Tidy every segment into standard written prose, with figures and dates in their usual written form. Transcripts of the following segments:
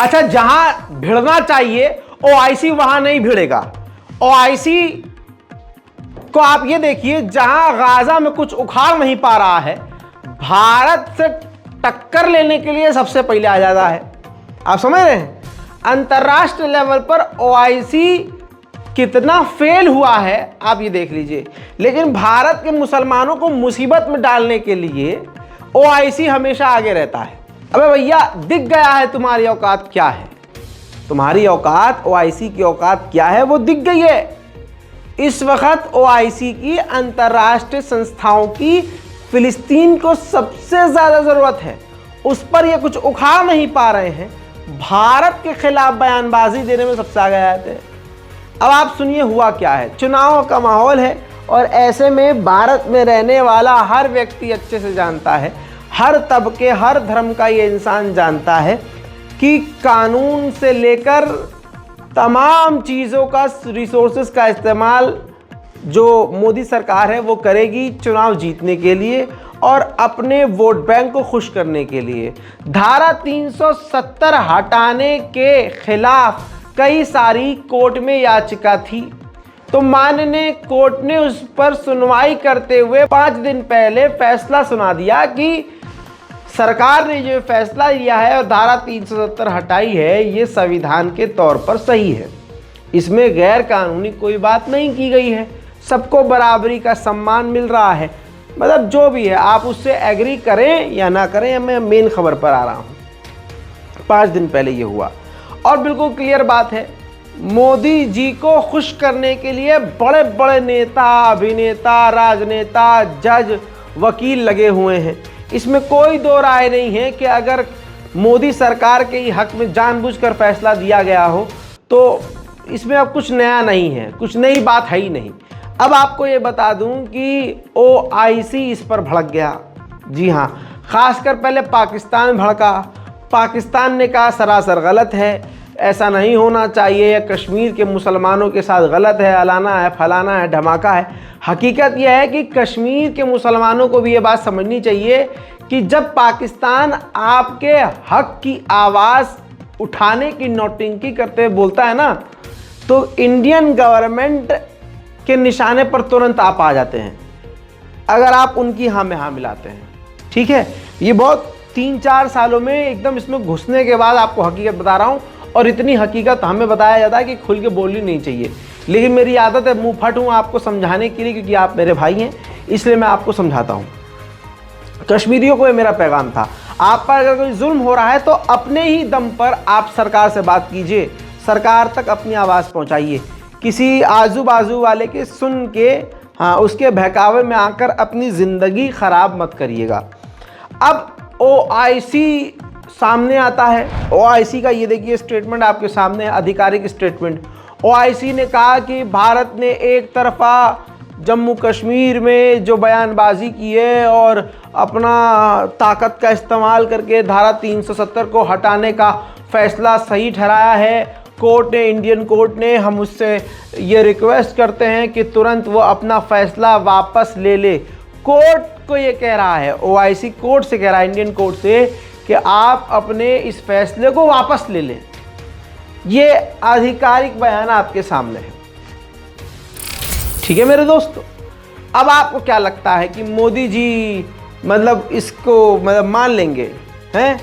अच्छा, जहां भिड़ना चाहिए ओआईसी वहां नहीं भिड़ेगा। ओआईसी को आप ये देखिए, जहां गाजा में कुछ उखाड़ नहीं पा रहा है, भारत से टक्कर लेने के लिए सबसे पहले आ जाता है। आप समझ रहे हैं अंतरराष्ट्रीय लेवल पर ओआईसी कितना फेल हुआ है, आप ये देख लीजिए। लेकिन भारत के मुसलमानों को मुसीबत में डालने के लिए ओआईसी हमेशा आगे रहता है। अबे भैया, दिख गया है तुम्हारी औकात क्या है, तुम्हारी औकात, ओआईसी की औकात क्या है, वो दिख गई है। इस वक्त ओआईसी की, अंतरराष्ट्रीय संस्थाओं की फिलिस्तीन को सबसे ज्यादा जरूरत है, उस पर ये कुछ उखाड़ नहीं पा रहे हैं। भारत के खिलाफ बयानबाजी देने में सबसे आगे आते हैं। अब आप सुनिए हुआ क्या है। चुनाव का माहौल है और ऐसे में भारत में रहने वाला हर व्यक्ति अच्छे से जानता है, हर तबके, हर धर्म का ये इंसान जानता है कि कानून से लेकर तमाम चीज़ों का, रिसोर्सेज का इस्तेमाल जो मोदी सरकार है वो करेगी चुनाव जीतने के लिए और अपने वोट बैंक को खुश करने के लिए। धारा 370 हटाने के खिलाफ कई सारी कोर्ट में याचिका थी, तो माननीय कोर्ट ने उस पर सुनवाई करते हुए 5 दिन पहले फैसला सुना दिया कि सरकार ने जो फैसला लिया है और धारा 370 हटाई है, ये संविधान के तौर पर सही है, इसमें गैर कानूनी कोई बात नहीं की गई है, सबको बराबरी का सम्मान मिल रहा है। मतलब जो भी है, आप उससे एग्री करें या ना करें, मैं मेन खबर पर आ रहा हूँ। 5 दिन पहले ये हुआ और बिल्कुल क्लियर बात है, मोदी जी को खुश करने के लिए बड़े बड़े नेता, अभिनेता, राजनेता, जज, वकील लगे हुए हैं। इसमें कोई दो राय नहीं है कि अगर मोदी सरकार के हक में जानबूझकर फैसला दिया गया हो तो इसमें अब कुछ नया नहीं है, कुछ नई बात है ही नहीं। अब आपको ये बता दूं कि ओआईसी इस पर भड़क गया। जी हाँ, खासकर पहले पाकिस्तान भड़का। पाकिस्तान ने कहा सरासर गलत है, ऐसा नहीं होना चाहिए, कश्मीर के मुसलमानों के साथ गलत है, अलाना है, फलाना है, धमाका है। हकीकत यह है कि कश्मीर के मुसलमानों को भी ये बात समझनी चाहिए कि जब पाकिस्तान आपके हक की आवाज़ उठाने की नौटंकी करते हुए बोलता है ना, तो इंडियन गवर्नमेंट के निशाने पर तुरंत आप आ जाते हैं अगर आप उनकी हाँ में हाँ मिलाते हैं। ठीक है, ये बहुत 3-4 सालों में एकदम इसमें घुसने के बाद आपको हकीकत बता रहा हूँ, और इतनी हकीकत हमें बताया जाता है कि खुल के बोलनी नहीं चाहिए, लेकिन मेरी आदत है मुंह फट हूँ आपको समझाने के लिए, क्योंकि आप मेरे भाई हैं, इसलिए मैं आपको समझाता हूँ। कश्मीरियों को ये मेरा पैगाम था, आप पर अगर कोई जुल्म हो रहा है तो अपने ही दम पर आप सरकार से बात कीजिए, सरकार तक अपनी आवाज़ पहुँचाइए, किसी आजू बाजू वाले के सुन के हाँ उसके बहकावे में आकर अपनी ज़िंदगी ख़राब मत करिएगा। अब ओआईसी सामने आता है। ओआईसी का ये देखिए स्टेटमेंट आपके सामने है, आधिकारिक स्टेटमेंट। ओआईसी ने कहा कि भारत ने एक तरफा जम्मू कश्मीर में जो बयानबाजी की है और अपना ताकत का इस्तेमाल करके धारा 370 को हटाने का फैसला सही ठहराया है। कोर्ट ने, इंडियन कोर्ट ने, हम उससे ये रिक्वेस्ट करते हैं कि तुरंत वो अपना फैसला वापस ले ले। कोर्ट को ये कह रहा है, ओआईसी कोर्ट से कह रहा है, इंडियन कोर्ट से, कि आप अपने इस फैसले को वापस ले लें। ये आधिकारिक बयान आपके सामने है। ठीक है मेरे दोस्तों, अब आपको क्या लगता है कि मोदी जी मतलब इसको मतलब मान लेंगे हैं?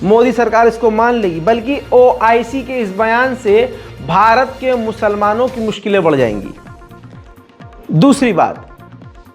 मोदी सरकार इसको मान लेगी? बल्कि ओआईसी के इस बयान से भारत के मुसलमानों की मुश्किलें बढ़ जाएंगी। दूसरी बात,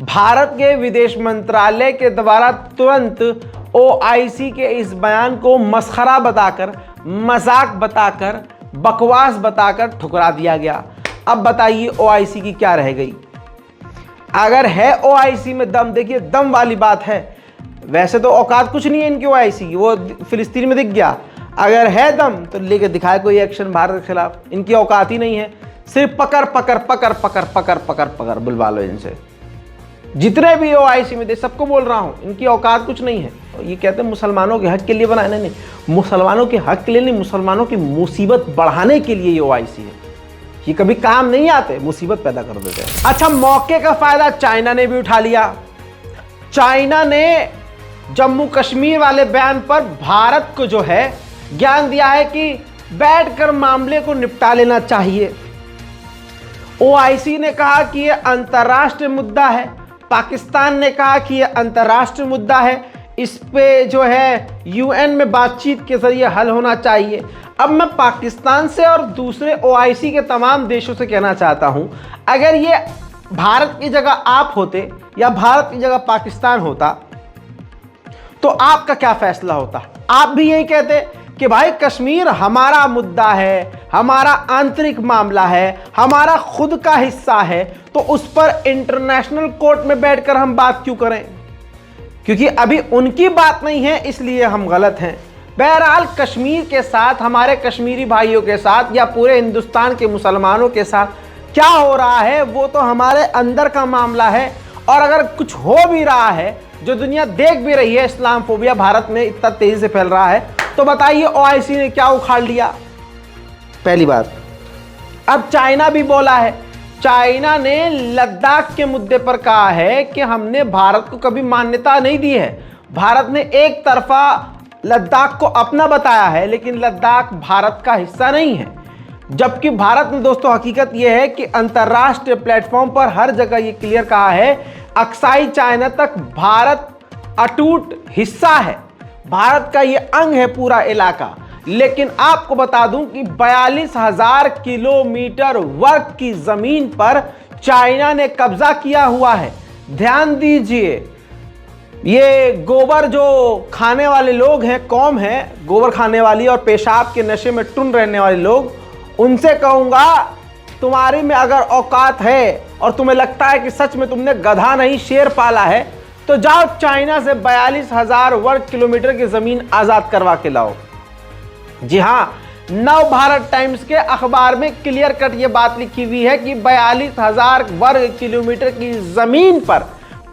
भारत के विदेश मंत्रालय के द्वारा तुरंत ओआईसी के इस बयान को मसखरा बताकर, मजाक बताकर, बकवास बताकर ठुकरा दिया गया। अब बताइए ओआईसी की क्या रह गई? अगर है ओआईसी में दम, देखिए दम वाली बात है, वैसे तो औकात कुछ नहीं है इनकी ओआईसी की, वो फिलिस्तीन में दिख गया। अगर है दम तो लेके दिखाए कोई एक्शन भारत के खिलाफ, इनकी औकात ही नहीं है, सिर्फ पकड़ पकड़ पकड़ पकड़ पकड़ पकड़ पकड़ बुलवा लो इनसे। जितने भी ओआईसी में थे सबको बोल रहा हूँ, इनकी औकात कुछ नहीं है। ये कहते हैं मुसलमानों के हक के लिए बनाए, नहीं, मुसलमानों के हक के लिए नहीं, मुसलमानों की मुसीबत बढ़ाने के लिए ये ओआईसी है। ये कभी काम नहीं आते, मुसीबत पैदा कर देते हैं। अच्छा, मौके का फायदा चाइना ने भी उठा लिया। चाइना ने जम्मू कश्मीर वाले बयान पर भारत को जो है ज्ञान दिया है कि बैठकर मामले को निपटा लेना चाहिए। ओआईसी ने कहा कि यह अंतर्राष्ट्रीय मुद्दा है, पाकिस्तान ने कहा कि यह अंतर्राष्ट्रीय मुद्दा है, इस पे जो है यूएन में बातचीत के जरिए हल होना चाहिए। अब मैं पाकिस्तान से और दूसरे ओआईसी के तमाम देशों से कहना चाहता हूं, अगर ये भारत की जगह आप होते या भारत की जगह पाकिस्तान होता तो आपका क्या फैसला होता? आप भी यही कहते कि भाई कश्मीर हमारा मुद्दा है, हमारा आंतरिक मामला है, हमारा खुद का हिस्सा है, तो उस पर इंटरनेशनल कोर्ट में बैठकर हम बात क्यों करें? क्योंकि अभी उनकी बात नहीं है, इसलिए हम गलत हैं। बहरहाल कश्मीर के साथ, हमारे कश्मीरी भाइयों के साथ या पूरे हिंदुस्तान के मुसलमानों के साथ क्या हो रहा है वो तो हमारे अंदर का मामला है। और अगर कुछ हो भी रहा है, जो दुनिया देख भी रही है, इस्लामफोबिया भारत में इतना तेजी से फैल रहा है, तो बताइए ओआईसी ने क्या उखाड़ लिया? पहली बात। अब चाइना भी बोला है, चाइना ने लद्दाख के मुद्दे पर कहा है कि हमने भारत को कभी मान्यता नहीं दी है। भारत ने एक तरफा लद्दाख को अपना बताया है, लेकिन लद्दाख भारत का हिस्सा नहीं है। जबकि भारत में दोस्तों हकीकत यह है कि अंतर्राष्ट्रीय प्लेटफॉर्म पर हर जगह ये क्लियर कहा है, अक्साई चाइना तक भारत अटूट हिस्सा है, भारत का ये अंग है पूरा इलाका। लेकिन आपको बता दूं कि 42,000 किलोमीटर वर्ग की जमीन पर चाइना ने कब्जा किया हुआ है। ध्यान दीजिए, ये गोबर जो खाने वाले लोग हैं, कौम है गोबर खाने वाली और पेशाब के नशे में टुन रहने वाले लोग, उनसे कहूंगा तुम्हारी में अगर औकात है और तुम्हें लगता है कि सच में तुमने गधा नहीं शेर पाला है, तो जाओ चाइना से 42,000 वर्ग किलोमीटर की जमीन आजाद करवा के लाओ। जी हां, नव भारत टाइम्स के अखबार में क्लियर कट ये बात लिखी हुई है कि 42,000 वर्ग किलोमीटर की जमीन पर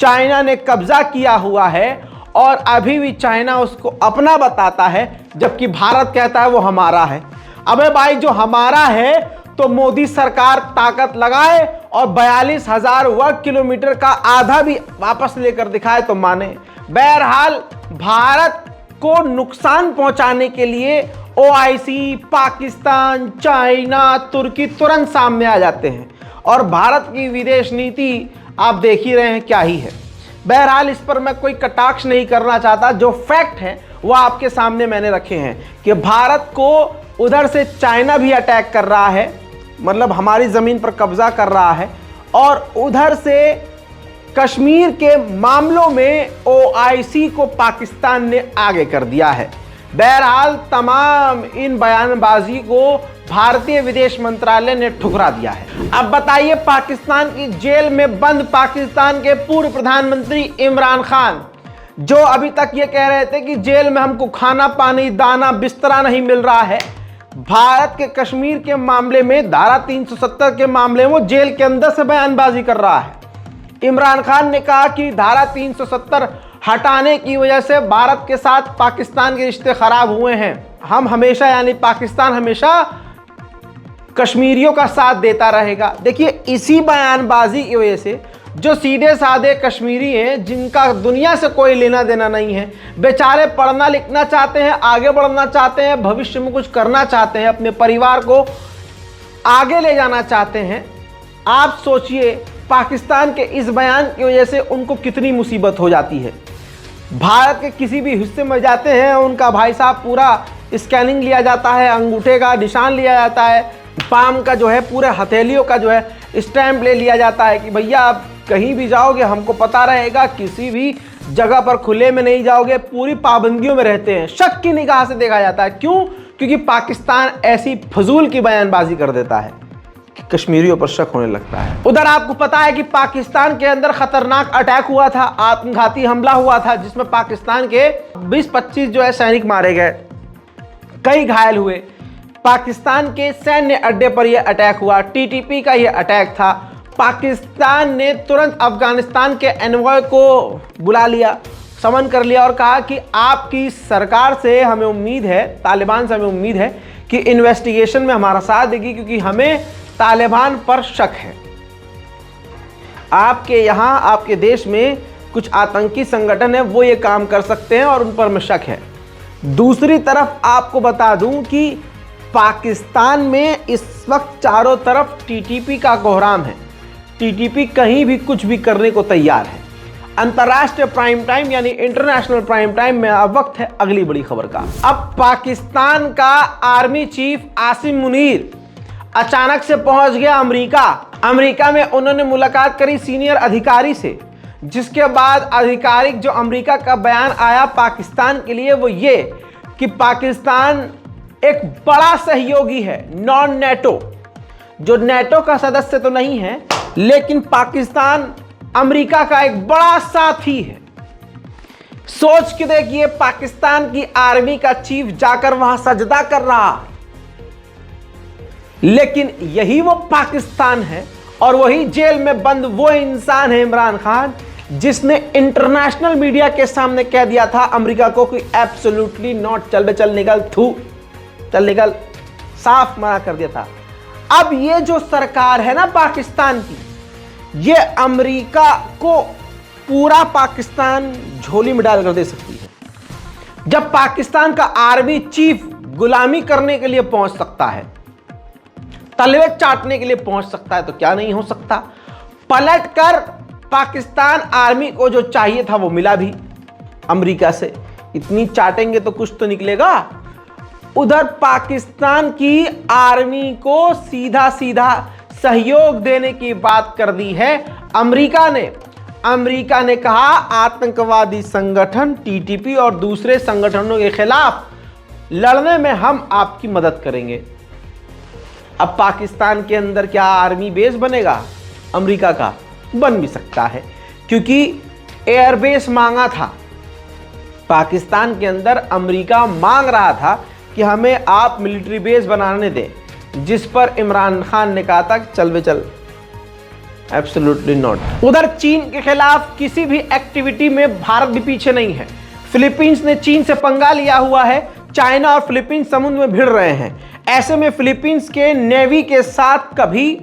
चाइना ने कब्जा किया हुआ है और अभी भी चाइना उसको अपना बताता है, जबकि भारत कहता है वो हमारा है। अबे भाई, जो हमारा है तो मोदी सरकार ताकत लगाए और 42,000 वर्ग किलोमीटर का आधा भी वापस लेकर दिखाए तो माने। बहरहाल भारत को नुकसान पहुंचाने के लिए ओआईसी, पाकिस्तान, चाइना, तुर्की तुरंत सामने आ जाते हैं और भारत की विदेश नीति आप देख ही रहे हैं क्या ही है। बहरहाल इस पर मैं कोई कटाक्ष नहीं करना चाहता, जो फैक्ट है वो आपके सामने मैंने रखे हैं कि भारत को उधर से चाइना भी अटैक कर रहा है, मतलब हमारी ज़मीन पर कब्जा कर रहा है, और उधर से कश्मीर के मामलों में ओआईसी को पाकिस्तान ने आगे कर दिया है। बहरहाल तमाम इन बयानबाजी को भारतीय विदेश मंत्रालय ने ठुकरा दिया है। अब बताइए, पाकिस्तान की जेल में बंद पाकिस्तान के पूर्व प्रधानमंत्री इमरान खान, जो अभी तक ये कह रहे थे कि जेल में हमको खाना पानी दाना बिस्तरा नहीं मिल रहा है, भारत के कश्मीर के मामले में धारा 370 के मामले में वो जेल के अंदर से बयानबाजी कर रहा है। इमरान खान ने कहा कि धारा 370 हटाने की वजह से भारत के साथ पाकिस्तान के रिश्ते खराब हुए हैं। हम हमेशा, यानी पाकिस्तान हमेशा कश्मीरियों का साथ देता रहेगा। देखिए, इसी बयानबाजी की वजह से जो सीधे साधे कश्मीरी हैं, जिनका दुनिया से कोई लेना देना नहीं है, बेचारे पढ़ना लिखना चाहते हैं, आगे बढ़ना चाहते हैं, भविष्य में कुछ करना चाहते हैं, अपने परिवार को आगे ले जाना चाहते हैं, आप सोचिए पाकिस्तान के इस बयान की वजह से उनको कितनी मुसीबत हो जाती है। भारत के किसी भी हिस्से में जाते हैं, उनका भाई साहब पूरा स्कैनिंग लिया जाता है, अंगूठे का निशान लिया जाता है, पाम का जो है, पूरे हथेलियों का जो है स्टैंप ले लिया जाता है कि भैया आप कहीं भी जाओगे हमको पता रहेगा, किसी भी जगह पर खुले में नहीं जाओगे, पूरी पाबंदियों में रहते हैं। शक की निगाह से देखा जाता है। क्यों? क्योंकि पाकिस्तान ऐसी फजूल की बयानबाजी कर देता है कि कश्मीरियों पर शक होने लगता है। उधर आपको पता है कि पाकिस्तान के अंदर खतरनाक अटैक हुआ था, आत्मघाती हमला हुआ था, जिसमें पाकिस्तान के 20-25 जो है सैनिक मारे गए, कई घायल हुए। पाकिस्तान के सैन्य अड्डे पर यह अटैक हुआ, टीटीपी का यह अटैक था। पाकिस्तान ने तुरंत अफगानिस्तान के एनवॉय को बुला लिया, समन कर लिया और कहा कि आपकी सरकार से हमें उम्मीद है, तालिबान से हमें उम्मीद है कि इन्वेस्टिगेशन में हमारा साथ देगी, क्योंकि हमें तालिबान पर शक है। आपके यहाँ, आपके देश में कुछ आतंकी संगठन है, वो ये काम कर सकते हैं और उन पर हमें शक है। दूसरी तरफ आपको बता दूं कि पाकिस्तान में इस वक्त चारों तरफ टीटीपी का कोहराम है। टीटीपी कहीं भी कुछ भी करने को तैयार है। अंतर्राष्ट्रीय प्राइम टाइम यानी इंटरनेशनल प्राइम टाइम में अब वक्त है अगली बड़ी खबर का। अब पाकिस्तान का आर्मी चीफ आसिम मुनीर अचानक से पहुंच गया अमेरिका में उन्होंने मुलाकात करी सीनियर अधिकारी से, जिसके बाद आधिकारिक जो अमेरिका का बयान आया पाकिस्तान के लिए वो ये कि पाकिस्तान एक बड़ा सहयोगी है, नॉन नेटो, जो नेटो का सदस्य तो नहीं है लेकिन पाकिस्तान अमेरिका का एक बड़ा साथी है। सोच के देखिए, पाकिस्तान की आर्मी का चीफ जाकर वहां सजदा कर रहा है, लेकिन यही वो पाकिस्तान है और वही जेल में बंद वो इंसान है इमरान खान, जिसने इंटरनेशनल मीडिया के सामने कह दिया था अमेरिका को कि एब्सोल्युटली नॉट, चल बे चल निकल, थू चल निकल, साफ मना कर दिया था। अब ये जो सरकार है ना पाकिस्तान की, ये अमेरिका को पूरा पाकिस्तान झोली में डाल कर दे सकती है। जब पाकिस्तान का आर्मी चीफ गुलामी करने के लिए पहुंच सकता है, तलवे चाटने के लिए पहुंच सकता है, तो क्या नहीं हो सकता। पलटकर पाकिस्तान आर्मी को जो चाहिए था वो मिला भी अमेरिका से। इतनी चाटेंगे तो कुछ तो निकलेगा। उधर पाकिस्तान की आर्मी को सीधा सीधा सहयोग देने की बात कर दी है अमेरिका ने कहा आतंकवादी संगठन टीटीपी और दूसरे संगठनों के खिलाफ लड़ने में हम आपकी मदद करेंगे। अब पाकिस्तान के अंदर क्या आर्मी बेस बनेगा अमेरिका का? बन भी सकता है, क्योंकि एयरबेस मांगा था पाकिस्तान के अंदर। अमेरिका मांग रहा था कि हमें आप मिलिट्री बेस बनाने दें, जिस पर इमरान खान ने कहा था चल बे चल, एब्सोल्युटली नॉट। उधर चीन के खिलाफ किसी भी एक्टिविटी में भारत भी पीछे नहीं है। फिलीपींस ने चीन से पंगा लिया हुआ है। चाइना और फिलीपींस समुद्र में भिड़ रहे हैं। ऐसे में फिलीपींस के नेवी के साथ कभी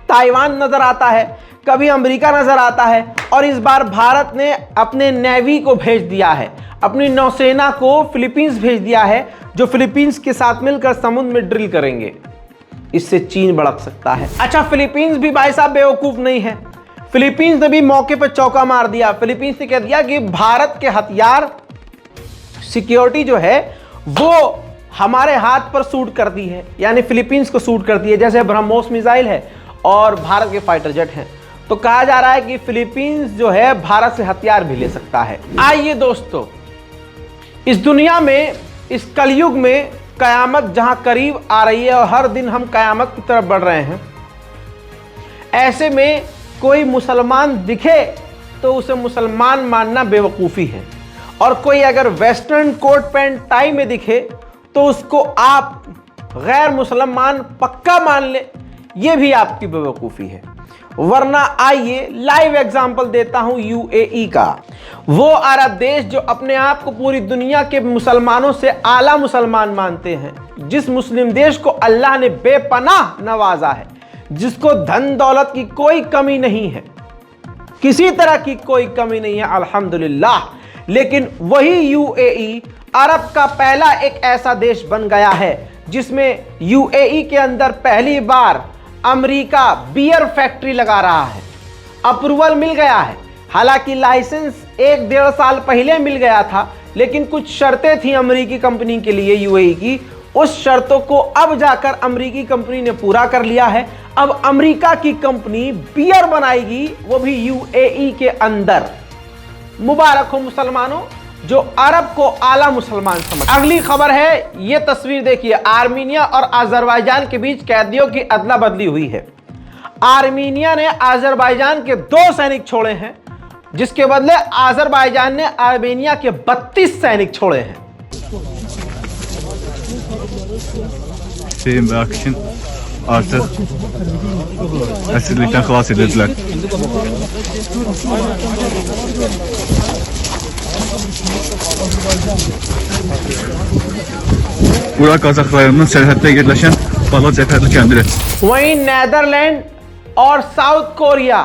ताइवान नजर आता है, कभी अमेरिका नजर आता है, और इस बार भारत ने अपने नेवी को भेज दिया है, अपनी नौसेना को फिलीपींस भेज दिया है, जो फिलीपींस के साथ मिलकर समुद्र में ड्रिल करेंगे। इससे चीन भड़क सकता है। अच्छा, फिलीपींस भी भाई साहब बेवकूफ नहीं है। फिलीपींस ने भी मौके पर चौका मार दिया। फिलीपींस ने कह दिया कि भारत के हथियार सिक्योरिटी जो है वो हमारे हाथ पर सूट करती है, यानी फिलीपींस को सूट करती है। जैसे ब्रह्मोस मिसाइल है और भारत के फाइटर जेट हैं, तो कहा जा रहा है कि फिलीपींस जो है भारत से हथियार भी ले सकता है। आइए दोस्तों, इस दुनिया में, इस कलयुग में कयामत जहां करीब आ रही है और हर दिन हम कयामत की तरफ बढ़ रहे हैं, ऐसे में कोई मुसलमान दिखे तो उसे मुसलमान मानना बेवकूफ़ी है, और कोई अगर वेस्टर्न कोट पैंट टाई में दिखे तो उसको आप गैर मुसलमान पक्का मान ले, ये भी आपकी बेवकूफ़ी है। वरना आइए लाइव एग्जांपल देता हूं यूएई का। वो अरब देश जो अपने आप को पूरी दुनिया के मुसलमानों से आला मुसलमान मानते हैं, जिस मुस्लिम देश को अल्लाह ने बेपनाह नवाजा है, जिसको धन दौलत की कोई कमी नहीं है, किसी तरह की कोई कमी नहीं है अल्हम्दुलिल्लाह, लेकिन वही यूएई अरब का पहला एक ऐसा देश बन गया है जिसमें यूएई के अंदर पहली बार अमेरिका बियर फैक्ट्री लगा रहा है। अप्रूवल मिल गया है, हालांकि लाइसेंस 1-1.5 साल पहले मिल गया था, लेकिन कुछ शर्तें थी अमेरिकी कंपनी के लिए यूएई की, उस शर्तों को अब जाकर अमेरिकी कंपनी ने पूरा कर लिया है। अब अमेरिका की कंपनी बियर बनाएगी, वो भी यूएई के अंदर। मुबारक हो मुसलमानों जो अरब को आला मुसलमान समझ। अगली खबर है, ये तस्वीर देखिए, आर्मीनिया और अजरबैजान के बीच कैदियों की अदला बदली हुई है। आर्मीनिया ने अजरबैजान के 2 सैनिक छोड़े हैं, जिसके बदले अजरबैजान ने आर्मेनिया के 32 सैनिक छोड़े हैं। Şeyin ve akışın artık esirlikten halas edildiler. Bura Kazaklarının sərhəddə yerləşən Bala Cəfərli kəndidir. वहीं नेदरलैंड और साउथ कोरिया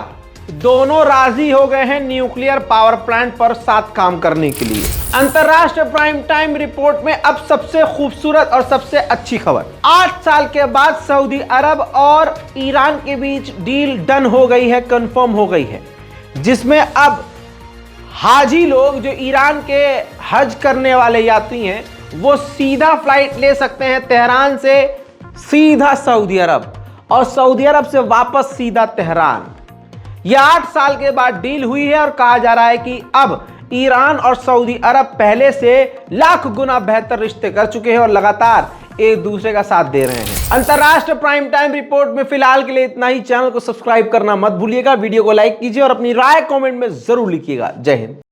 दोनों राजी हो गए हैं न्यूक्लियर पावर प्लांट पर साथ काम करने के लिए। अंतरराष्ट्रीय प्राइम टाइम रिपोर्ट में अब सबसे खूबसूरत और सबसे अच्छी खबर, 8 साल के बाद सऊदी अरब और ईरान के बीच डील डन हो गई है, कंफर्म हो गई है, जिसमें अब हाजी लोग जो ईरान के हज करने वाले यात्री हैं वो सीधा फ्लाइट ले सकते हैं तेहरान से सीधा सऊदी अरब और सऊदी अरब से वापस सीधा तेहरान। यह 8 साल के बाद डील हुई है और कहा जा रहा है कि अब ईरान और सऊदी अरब पहले से लाख गुना बेहतर रिश्ते कर चुके हैं और लगातार एक दूसरे का साथ दे रहे हैं। अंतरराष्ट्रीय प्राइम टाइम रिपोर्ट में फिलहाल के लिए इतना ही। चैनल को सब्सक्राइब करना मत भूलिएगा, वीडियो को लाइक कीजिए और अपनी राय कमेंट में जरूर लिखिएगा। जय हिंद।